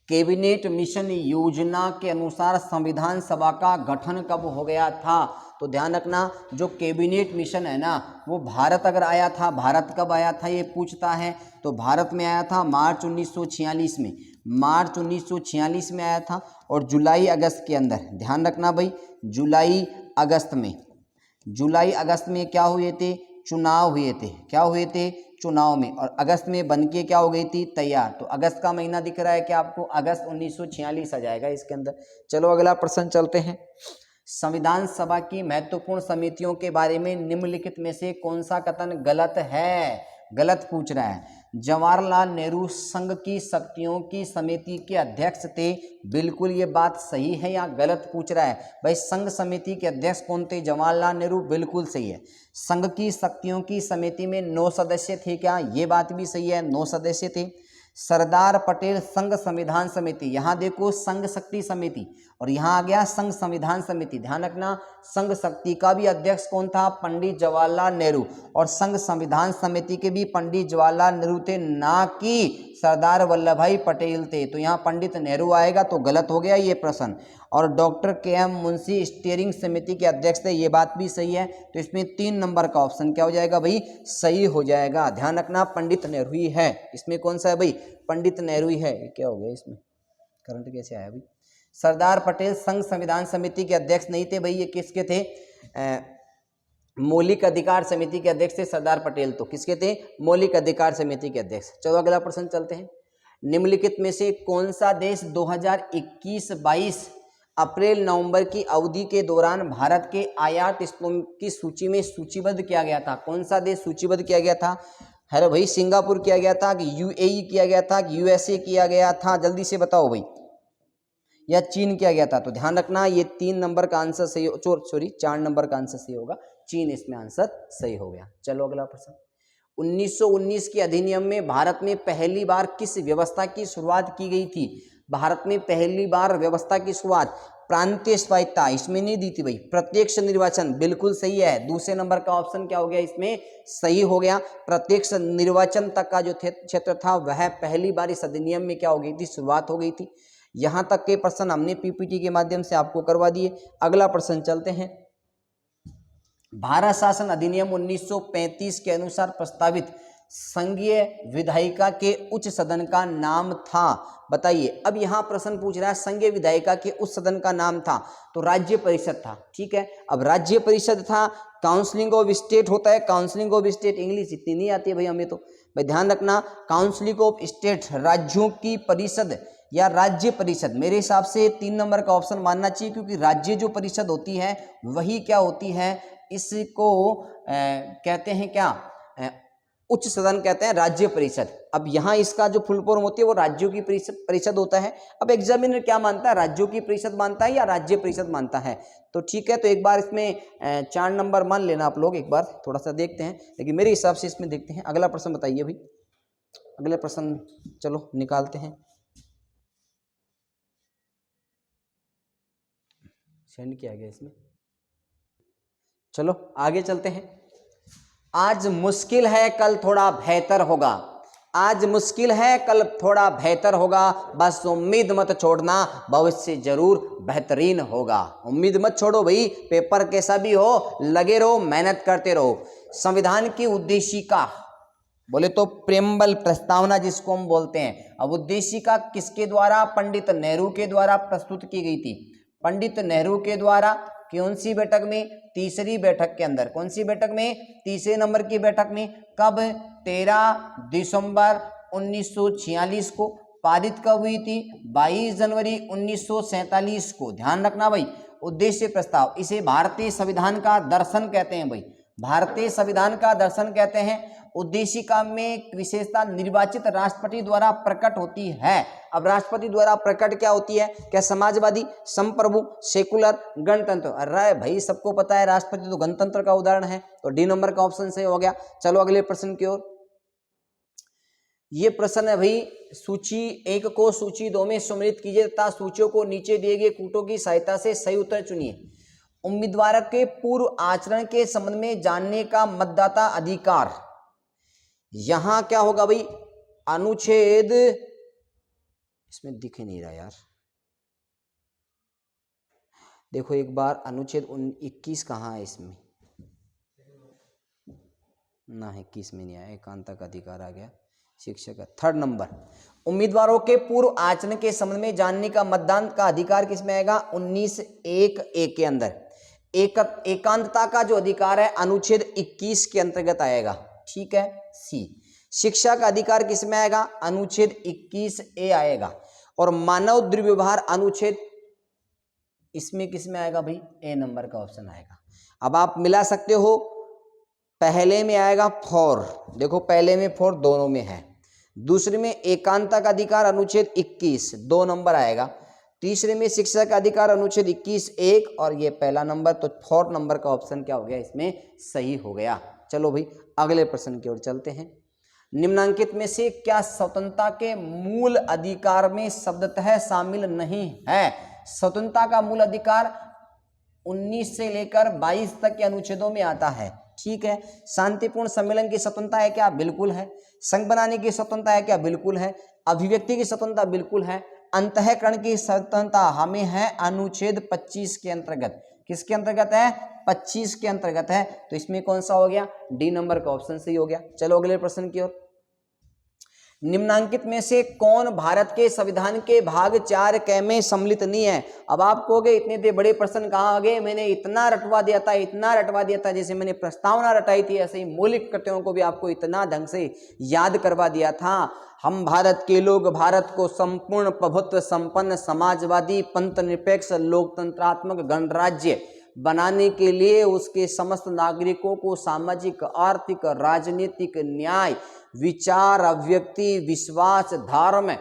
कैबिनेट मिशन योजना के अनुसार संविधान सभा का गठन कब हो गया था? तो ध्यान रखना, जो कैबिनेट मिशन है ना, वो भारत अगर आया था, भारत कब आया था ये पूछता है, तो भारत में आया था मार्च 1946 में, मार्च 1946 में आया था। और जुलाई अगस्त के अंदर, ध्यान रखना भाई, जुलाई अगस्त में क्या हुए थे? चुनाव हुए थे। क्या हुए थे? चुनाव में। और अगस्त में बनके क्या हो गई थी? तैयार। तो अगस्त का महीना दिख रहा है क्या आपको? अगस्त 1946 आ जाएगा इसके अंदर। चलो अगला प्रश्न चलते हैं। संविधान सभा की महत्वपूर्ण समितियों के बारे में निम्नलिखित में से कौन सा कथन गलत है? गलत पूछ रहा है। जवाहरलाल नेहरू संघ की शक्तियों की समिति के अध्यक्ष थे। बिल्कुल ये बात सही है या गलत पूछ रहा है? भाई संघ समिति के अध्यक्ष कौन थे? जवाहरलाल नेहरू। बिल्कुल सही है। संघ की शक्तियों की समिति में 9 सदस्य थे क्या? ये बात भी सही है, 9 सदस्य थे। सरदार पटेल संघ संविधान समिति, यहाँ देखो संघ शक्ति समिति और यहाँ आ गया संघ संविधान समिति। ध्यान रखना, संघ शक्ति का भी अध्यक्ष कौन था? पंडित जवाहरलाल नेहरू। और संघ संविधान समिति के भी पंडित जवाहरलाल नेहरू थे, ना कि सरदार वल्लभ भाई पटेल थे। तो यहाँ पंडित नेहरू आएगा, तो गलत हो गया ये प्रश्न। और डॉक्टर KM मुंशी स्टीयरिंग समिति के अध्यक्ष थे, ये बात भी सही है। तो इसमें 3 नंबर का ऑप्शन क्या हो जाएगा भाई? सही हो जाएगा। ध्यान रखना, पंडित नेहरू ही है। इसमें कौन सा है भाई? पंडित नेहरू ही है। ये क्या हो गया इसमें? करंट कैसे आया भाई? सरदार पटेल संघ संविधान समिति के अध्यक्ष नहीं थे भाई, ये किसके थे? मौलिक अधिकार समिति के अध्यक्ष थे सरदार पटेल। तो किसके थे? मौलिक अधिकार समिति के अध्यक्ष। चलो अगला प्रश्न चलते हैं। निम्नलिखित में से कौन सा देश 2021-22 अप्रैल नवंबर की अवधि के दौरान भारत के आयात वस्तुओं की सूची में सूचीबद्ध किया गया था? कौन सा देश सूचीबद्ध किया गया था? अरे भाई सिंगापुर किया गया था कि यूएई किया गया था कि यूएसए किया गया था? जल्दी से बताओ भाई। या चीन किया गया था? तो ध्यान रखना ये 3 नंबर का आंसर सही, सॉरी 4 नंबर का आंसर सही होगा। चीन इसमें आंसर सही हो गया। चलो अगला प्रश्न। 1919 के अधिनियम में भारत में पहली बार किस व्यवस्था की शुरुआत की गई थी? भारत में पहली बार व्यवस्था की शुरुआत प्रांतीय स्वायत्ता, इसमें नहीं दी थी भाई। प्रत्यक्ष निर्वाचन, बिल्कुल सही है। दूसरे नंबर का ऑप्शन क्या हो गया इसमें? सही हो गया। प्रत्यक्ष निर्वाचन तक का जो क्षेत्र था वह पहली बार इस अधिनियम में क्या हो गई थी? शुरुआत हो गई थी। यहां तक के प्रश्न हमने पीपीटी के माध्यम से आपको करवा दिए। अगला प्रश्न चलते हैं। भारत शासन अधिनियम 1935 के अनुसार प्रस्तावित संघीय विधायिका के उच्च सदन का नाम था? बताइए। अब यहां प्रश्न पूछ रहा है संघीय विधायिका के उच्च सदन का नाम था, तो राज्य परिषद था। ठीक है, अब राज्य परिषद था, काउंसिलिंग ऑफ स्टेट होता है। काउंसिलिंग ऑफ स्टेट इंग्लिश इतनी नहीं आती है भाई हमें, तो भाई ध्यान रखना। काउंसिलिंग ऑफ स्टेट, राज्यों की परिषद या राज्य परिषद, मेरे हिसाब से 3 नंबर का ऑप्शन मानना चाहिए, क्योंकि राज्य जो परिषद होती है वही क्या होती है? इसको कहते हैं क्या? उच्च सदन कहते हैं, राज्य परिषद। अब यहाँ इसका जो फुल फॉर्म होती है वो राज्यों की परिषद होता है। अब एग्जामिनर क्या मानता है? राज्यों की परिषद मानता है या राज्य परिषद मानता है? तो ठीक है, तो एक बार इसमें 4 नंबर मान लेना आप लोग। एक बार थोड़ा सा देखते हैं, लेकिन मेरे हिसाब से इसमें देखते हैं। अगला प्रश्न बताइए भाई। अगले प्रश्न चलो निकालते हैं। सेंड किया गया इसमें। चलो आगे चलते हैं। आज मुश्किल है कल थोड़ा बेहतर होगा। आज मुश्किल है कल थोड़ा बेहतर होगा, बस उम्मीद मत छोड़ना, भविष्य जरूर बेहतरीन होगा। उम्मीद मत छोड़ो भाई, पेपर कैसा भी हो लगे रहो, मेहनत करते रहो। संविधान की उद्देशिका बोले तो प्रेमबल प्रस्तावना जिसको हम बोलते हैं। अब उद्देशिका किसके द्वारा? पंडित नेहरू के द्वारा प्रस्तुत की गई थी। पंडित नेहरू के द्वारा कौन सी बैठक में? तीसरी बैठक के अंदर। कौन सी बैठक में? तीसरे नंबर की बैठक में। कब? 13 दिसंबर 1946 को। पारित कब हुई थी? 22 जनवरी 1947 को। ध्यान रखना भाई। उद्देश्य प्रस्ताव, इसे भारतीय संविधान का दर्शन कहते हैं भाई। भारतीय संविधान का दर्शन कहते हैं। उद्देशिका में विशेषता निर्वाचित राष्ट्रपति द्वारा प्रकट होती है। अब राष्ट्रपति द्वारा प्रकट क्या होती है? क्या समाजवादी, संप्रभु, सेकुलर, गणतंत्र? अरे भाई सबको पता है राष्ट्रपति तो गणतंत्र का उदाहरण है, तो डी नंबर का ऑप्शन सही हो गया। चलो अगले प्रश्न की ओर। ये प्रश्न है भाई, सूची 1 को सूची 2 में सम्मिलित कीजिए तथा सूचियों को नीचे दिए गए कूटों की सहायता से सही उत्तर चुनिए। उम्मीदवार के पूर्व आचरण के संबंध में जानने का मतदाता अधिकार। यहां क्या होगा भाई? अनुच्छेद, इसमें दिख ही नहीं रहा यार, देखो एक बार। अनुच्छेद 21 कहाँ है इसमें? ना 21 में नहीं आया, एकांत का अधिकार आ गया। शिक्षक 3rd नंबर। उम्मीदवारों के पूर्व आचरण के संबंध में जानने का मतदान का अधिकार किसमें आएगा? 19(1)(a) के अंदर। एकांतता का जो अधिकार है अनुच्छेद 21 के अंतर्गत आएगा। ठीक है, सी। शिक्षा का अधिकार किसमें आएगा? अनुच्छेद 21(a) आएगा। और मानव दुर्व्यवहार अनुच्छेद, इसमें किसमें आएगा भाई? ए नंबर का ऑप्शन आएगा। अब आप मिला सकते हो, पहले में आएगा 4, देखो पहले में 4 दोनों में है। दूसरे में एकांतता का अधिकार अनुच्छेद 21 2 नंबर आएगा। तीसरे में शिक्षा का अधिकार अनुच्छेद 21(1) और ये पहला नंबर, तो 4th नंबर का ऑप्शन क्या हो गया इसमें? सही हो गया। चलो भाई अगले प्रश्न की ओर चलते हैं। निम्नांकित में से क्या स्वतंत्रता के मूल अधिकार में शब्दतः शामिल नहीं है? स्वतंत्रता का मूल अधिकार 19 से लेकर 22 तक के अनुच्छेदों में आता है। ठीक है, शांतिपूर्ण सम्मेलन की स्वतंत्रता है क्या? बिल्कुल है। संघ बनाने की स्वतंत्रता है क्या? बिल्कुल है। अभिव्यक्ति की स्वतंत्रता बिल्कुल है। अंतःकरण की स्वतंत्रता हमें है अनुच्छेद 25 के अंतर्गत। किसके अंतर्गत है? 25 के अंतर्गत है। तो इसमें कौन सा हो गया? डी नंबर का ऑप्शन सही हो गया। चलो अगले प्रश्न की ओर। निम्नांकित में से कौन भारत के संविधान के भाग 4 क में सम्मिलित नहीं है? अब आप कहोगे इतने दे बड़े प्रश्न कहाँ आ गए, मैंने इतना रटवा दिया था, इतना रटवा दिया था, जैसे मैंने प्रस्तावना रटाई थी ऐसे ही मौलिक कृत्यों को भी आपको इतना ढंग से याद करवा दिया था। हम भारत के लोग भारत को संपूर्ण प्रभुत्व संपन्न समाजवादी पंथ निरपेक्ष लोकतंत्रात्मक गणराज्य बनाने के लिए उसके समस्त नागरिकों को सामाजिक आर्थिक राजनीतिक न्याय विचार अभिव्यक्ति विश्वास धर्म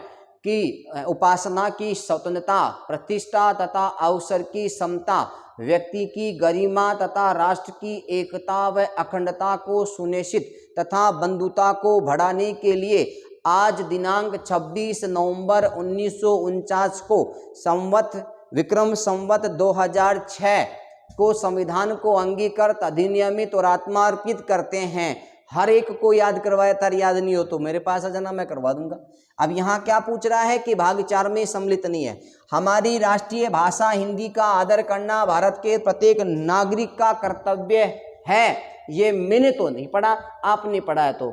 की उपासना की स्वतंत्रता प्रतिष्ठा तथा अवसर की समता व्यक्ति की गरिमा तथा राष्ट्र की एकता व अखंडता को सुनिश्चित तथा बंधुता को बढ़ाने के लिए आज दिनांक 26 नवंबर 1949 को विक्रम संवत 2006 को संविधान को अंगीकृत अधिनियमित और आत्मार्पित करते हैं। हर एक को याद करवाया था, याद नहीं हो तो मेरे पास आ जाना, मैं करवा दूंगा। अब यहाँ क्या पूछ रहा है कि भाग 4 में सम्मिलित नहीं है। हमारी राष्ट्रीय भाषा हिंदी का आदर करना भारत के प्रत्येक नागरिक का कर्तव्य है। ये मैंने तो नहीं पढ़ा, आपने पढ़ा है तो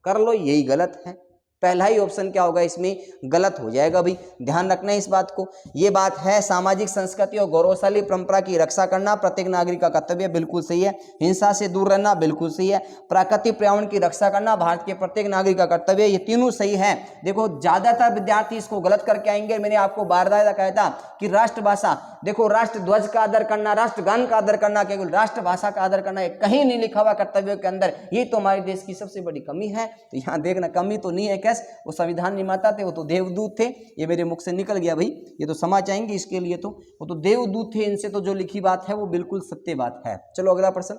कर लो, यही गलत है। पहला ही ऑप्शन क्या होगा इसमें गलत हो जाएगा भाई, ध्यान रखना है इस बात को। ये बात है सामाजिक संस्कृति और गौरवशाली परंपरा की रक्षा करना प्रत्येक नागरिक का कर्तव्य, बिल्कुल सही है। हिंसा से दूर रहना, बिल्कुल सही है। प्राकृतिक पर्यावरण की रक्षा करना भारत के प्रत्येक नागरिक का कर्तव्य, ये तीनों सही है। देखो ज्यादातर विद्यार्थी इसको गलत करके आएंगे। मैंने आपको बार-बार कहा था कि राष्ट्रभाषा, देखो राष्ट्र ध्वज का आदर करना, राष्ट्रगान का आदर करना, केवल राष्ट्रभाषा का आदर करना, कहीं नहीं लिखा हुआ कर्तव्यों के अंदर। ये तो हमारे देश की सबसे बड़ी कमी है। तो यहाँ देखना, कमी तो नहीं है, वो संविधान निर्माता थे, वो तो देवदूत थे। ये मेरे मुख से निकल गया भाई, ये तो समझ जाएंगे इसके लिए, तो वो तो देवदूत थे, इनसे तो जो लिखी बात है वो बिल्कुल सत्य बात है। चलो अगला प्रश्न,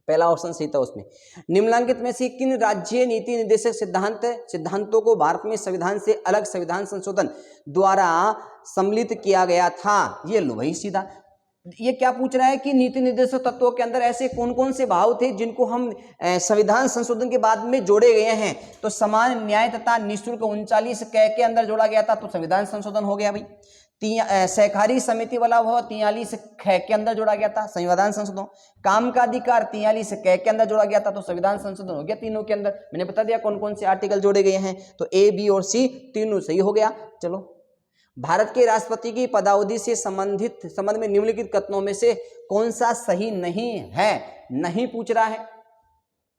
पहला ऑप्शन सही था उसमें। निम्नलिखित में से किन राज्य नीति निर्देशक सिद्धांतों को भारत में संविधान से अलग संविधान संशोधन द्वारा सम्मिलित किया गया था? ये लो भाई सीधा। ये क्या पूछ रहा है कि नीति निर्देशक तत्वों के अंदर ऐसे कौन कौन से भाव थे जिनको हम संविधान संशोधन के बाद में जोड़े गए हैं? तो समान न्याय तथा निःशुल्क 39 क के अंदर जोड़ा गया था, तो संविधान संशोधन हो गया भाई। सहकारी समिति वाला वह 43 ख के अंदर जोड़ा गया था, संविधान संशोधन। काम का अधिकार 43 क के अंदर जोड़ा गया था, तो संविधान संशोधन हो गया तीनों के अंदर। मैंने बता दिया कौन कौन से आर्टिकल जोड़े गए हैं, तो ए बी और सी तीनों सही हो गया। चलो, भारत के राष्ट्रपति की पदावधि से संबंध में निम्नलिखित कथनों में से कौन सा सही नहीं है? नहीं पूछ रहा है।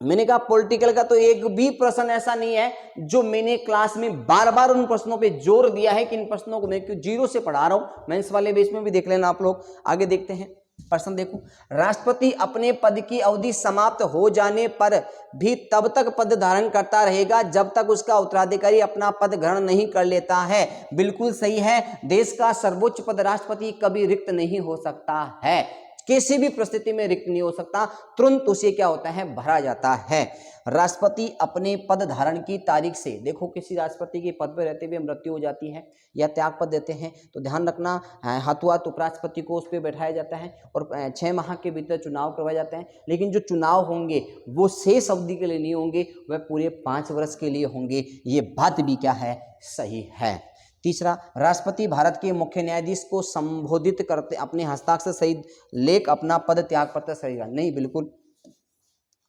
मैंने कहा पॉलिटिकल का तो एक भी प्रश्न ऐसा नहीं है जो मैंने क्लास में बार बार उन प्रश्नों पे जोर दिया है कि इन प्रश्नों को मैं क्यों जीरो से पढ़ा रहा हूं। मेंस वाले बेस में भी देख लेना आप लोग। आगे देखते हैं प्रश्न, देखो। राष्ट्रपति अपने पद की अवधि समाप्त हो जाने पर भी तब तक पद धारण करता रहेगा जब तक उसका उत्तराधिकारी अपना पद ग्रहण नहीं कर लेता है। बिल्कुल सही है। देश का सर्वोच्च पद राष्ट्रपति कभी रिक्त नहीं हो सकता है, किसी भी परिस्थिति में रिक्त नहीं हो सकता, तुरंत उसे क्या होता है, भरा जाता है। राष्ट्रपति अपने पद धारण की तारीख से, देखो किसी राष्ट्रपति के पद पर रहते हुए मृत्यु हो जाती है या त्याग पद देते हैं तो ध्यान रखना हाथों हाथ उपराष्ट्रपति को उस पर बैठाया जाता है और 6 माह के भीतर चुनाव करवाए जाते हैं। लेकिन जो चुनाव होंगे वो शेष अवधि के लिए नहीं होंगे, वह पूरे 5 वर्ष के लिए होंगे। ये बात भी क्या है, सही है। तीसरा, राष्ट्रपति भारत के मुख्य न्यायाधीश को संबोधित करते अपने हस्ताक्षर सहित लेख अपना पद त्याग पत्र सहेगा? नहीं, बिल्कुल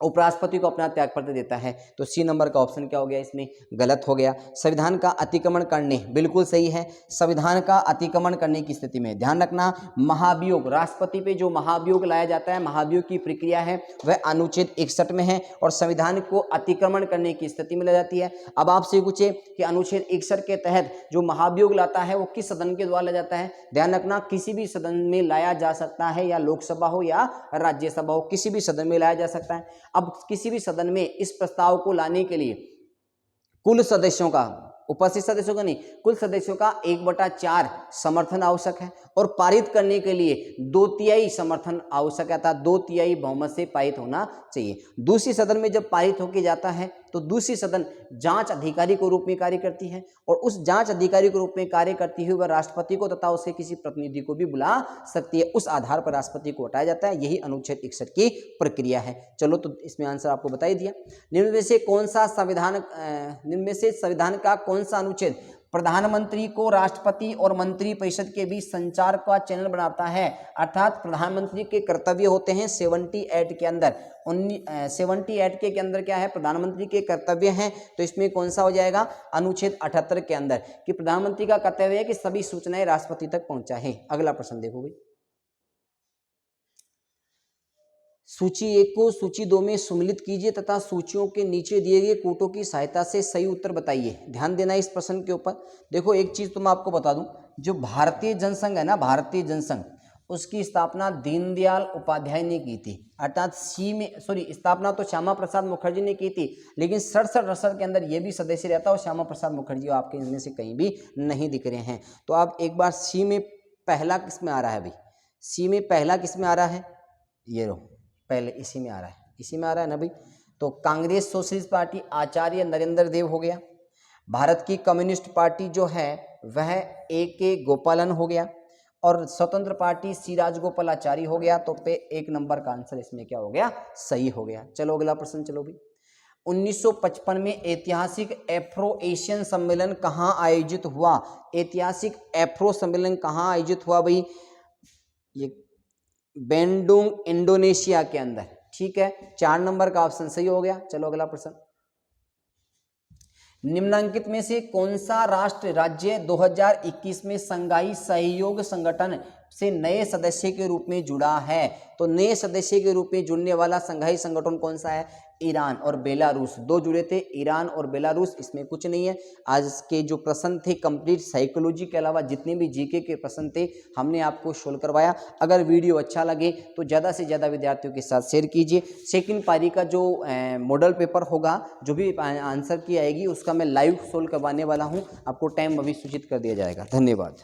उपराष्ट्रपति को अपना त्याग पत्र देता है। तो सी नंबर का ऑप्शन क्या हो गया, इसमें गलत हो गया। संविधान का अतिक्रमण करने, बिल्कुल सही है। संविधान का अतिक्रमण करने की स्थिति में ध्यान रखना, महाभियोग, राष्ट्रपति पे जो महाभियोग लाया जाता है, महाभियोग की प्रक्रिया है वह अनुच्छेद 61 में है और संविधान को अतिक्रमण करने की स्थिति में ला जाती है। अब आपसे पूछे कि अनुच्छेद 61 के तहत जो महाभियोग लाता है वो किस सदन के द्वारा लाया जाता है? ध्यान रखना, किसी भी सदन में लाया जा सकता है, या लोकसभा हो या राज्यसभा हो, किसी भी सदन में लाया जा सकता है। अब किसी भी सदन में इस प्रस्ताव को लाने के लिए कुल सदस्यों का, उपस्थित सदस्यों का नहीं, कुल सदस्यों का 1/4 समर्थन आवश्यक है और पारित करने के लिए 2/3 समर्थन आवश्यक है, 2/3 बहुमत से पारित होना चाहिए। दूसरी सदन में जब पारित होकर जाता है तो दूसरी सदन जांच अधिकारी के रूप में कार्य करती है और उस जांच अधिकारी के रूप में कार्य करती हुई वह राष्ट्रपति को तथा उसके किसी प्रतिनिधि को भी बुला सकती है। उस आधार पर राष्ट्रपति को हटाया जाता है। यही अनुच्छेद 61 की प्रक्रिया है। चलो, तो इसमें आंसर आपको बता ही दिया। निम्न में से संविधान का कौन सा अनुच्छेद प्रधानमंत्री को राष्ट्रपति और मंत्रिपरिषद के बीच संचार का चैनल बनाता है, अर्थात प्रधानमंत्री के कर्तव्य होते हैं 78 के अंदर। 78 के अंदर क्या है, प्रधानमंत्री के कर्तव्य हैं, तो इसमें कौन सा हो जाएगा, अनुच्छेद 78 के अंदर, कि प्रधानमंत्री का कर्तव्य है कि सभी सूचनाएं राष्ट्रपति तक पहुंचाए। अगला प्रश्न देखो भाई, सूची 1 को सूची 2 में सम्मिलित कीजिए तथा सूचियों के नीचे दिए गए कोटों की सहायता से सही उत्तर बताइए। ध्यान देना इस प्रश्न के ऊपर। देखो एक चीज तो मैं आपको बता दूं, जो भारतीय जनसंघ है ना, भारतीय जनसंघ, उसकी स्थापना दीनदयाल उपाध्याय ने की थी, अर्थात स्थापना तो श्यामा प्रसाद मुखर्जी ने की थी, लेकिन 67 के अंदर ये भी सदस्य रहता और श्यामा प्रसाद मुखर्जी आपके इनमें से कहीं भी नहीं दिख रहे हैं। तो आप एक बार सी में पहला किस में आ रहा है भाई, सी में पहला किस में आ रहा है, ये रो पहले इसी में आ रहा है, इसी में आ रहा है ना भाई। तो कांग्रेस सोशलिस्ट पार्टी आचार्य नरेंद्र देव हो गया, भारत की कम्युनिस्ट पार्टी जो है वह A.K. गोपालन हो गया, और स्वतंत्र पार्टी सी राजगोपालाचारी हो गया। तो पे 1 नंबर का आंसर इसमें क्या हो गया, सही हो गया। चलो अगला प्रश्न, चलो भाई। 1955 में ऐतिहासिक एफ्रो एशियन सम्मेलन कहाँ आयोजित हुआ, ऐतिहासिक एफ्रो सम्मेलन कहाँ आयोजित हुआ भाई, ये बेंडुंग इंडोनेशिया के अंदर, ठीक है। 4 नंबर का ऑप्शन सही हो गया। चलो अगला प्रश्न, निम्नलिखित में से कौन सा राष्ट्र राज्य 2021 में संघाई सहयोग संगठन से नए सदस्य के रूप में जुड़ा है। तो नए सदस्य के रूप में जुड़ने वाला संघाई संगठन कौन सा है, ईरान और बेलारूस, 2 जुड़े थे, ईरान और बेलारूस। इसमें कुछ नहीं है। आज के जो प्रश्न थे कंप्लीट साइकोलॉजी के अलावा जितने भी जीके के प्रश्न थे हमने आपको सोल्व करवाया। अगर वीडियो अच्छा लगे तो ज़्यादा से ज़्यादा विद्यार्थियों के साथ शेयर कीजिए। सेकंड पारी का जो मॉडल पेपर होगा, जो भी आंसर की आएगी उसका मैं लाइव सोल्व करवाने वाला हूँ, आपको टाइम अभी सूचित कर दिया जाएगा। धन्यवाद।